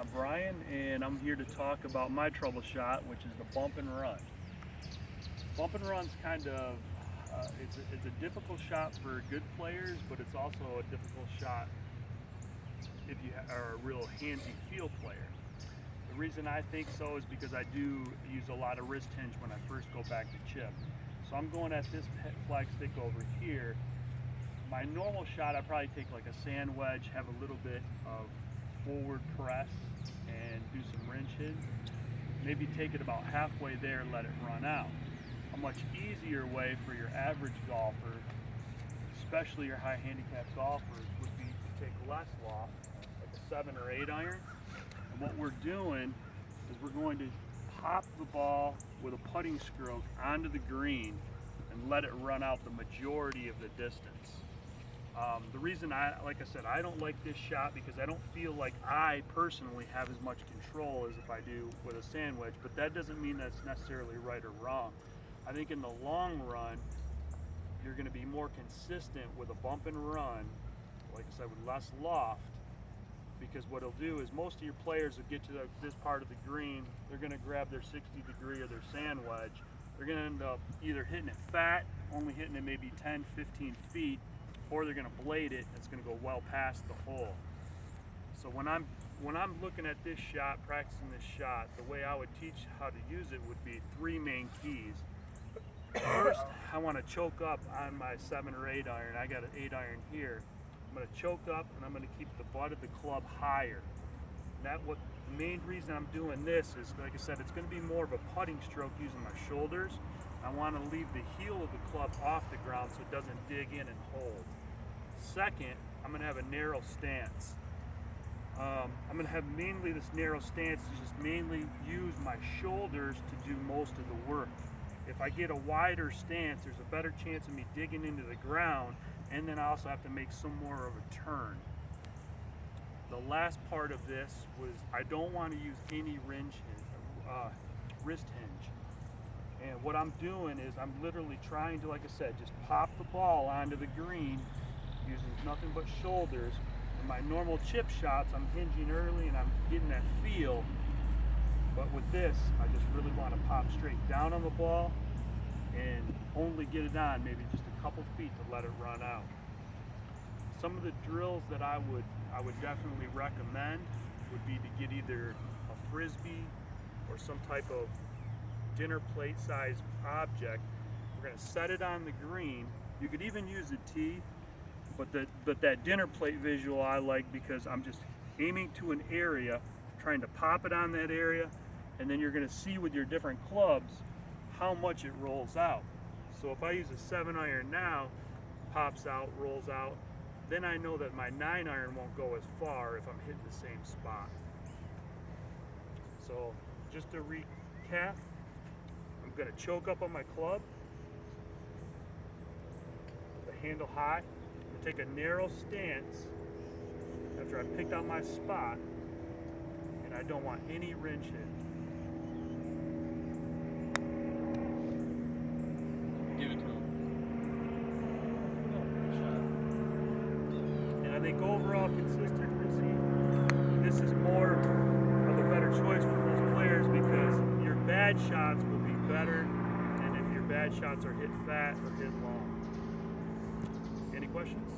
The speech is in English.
I'm Brian, and I'm here to talk about my trouble shot, which is the bump and run. Bump and run's kind of, it's a difficult shot for good players, but it's also a difficult shot if you are a real handsy field player. The reason I think so is because I do use a lot of wrist hinge when I first go back to chip. So I'm going at this flag stick over here. My normal shot, I probably take like a sand wedge, have a little bit of forward press and do some wrench hinge. Maybe take it about halfway there and let it run out. A much easier way for your average golfer, especially your high handicap golfers, would be to take less loft, like a 7 or 8 iron. And what we're doing is we're going to pop the ball with a putting stroke onto the green and let it run out the majority of the distance. The reason like I said, I don't like this shot because I don't feel like I personally have as much control as if I do with a sand wedge, but that doesn't mean that's necessarily right or wrong. I think in the long run, you're going to be more consistent with a bump and run, like I said, with less loft, because what it'll do is most of your players will get to this part of the green, they're going to grab their 60 degree or their sand wedge. They're going to end up either hitting it fat, only hitting it maybe 10, 15 feet, or they're going to blade it, it's going to go well past the hole. So when I'm looking at this shot, practicing this shot, the way I would teach how to use it would be 3 main keys. First, I want to choke up on my 7 or 8 iron. I got an 8 iron here. I'm going to choke up and I'm going to keep the butt of the club higher. And the main reason I'm doing this is, like I said, it's going to be more of a putting stroke using my shoulders. I want to leave the heel of the club off the ground so it doesn't dig in and hold. Second, I'm going to have a narrow stance. I'm going to have mainly this narrow stance to just mainly use my shoulders to do most of the work. If I get a wider stance, there's a better chance of me digging into the ground, and then I also have to make some more of a turn. The last part of this was I don't want to use any wrist hinge. And what I'm doing is I'm literally trying to, like I said, just pop the ball onto the green using nothing but shoulders. In my normal chip shots, I'm hinging early and I'm getting that feel. But with this, I just really want to pop straight down on the ball and only get it on maybe just a couple feet to let it run out. Some of the drills that I would definitely recommend would be to get either a frisbee or some type of dinner plate sized object. We're going to set it on the green. You could even use a tee, but that dinner plate visual I like because I'm just aiming to an area, trying to pop it on that area, and then you're going to see with your different clubs how much it rolls out. So if I use a 7 iron now, pops out, rolls out, then I know that my 9 iron won't go as far if I'm hitting the same spot. So just to recap, I'm going to choke up on my club, the handle high, take a narrow stance after I picked out my spot, and I don't want any wrench hinge. Give it to him. And I think overall consistency, this is more of a better choice for most players because your bad shots will be better than if your bad shots are hit fat or hit long. Any questions?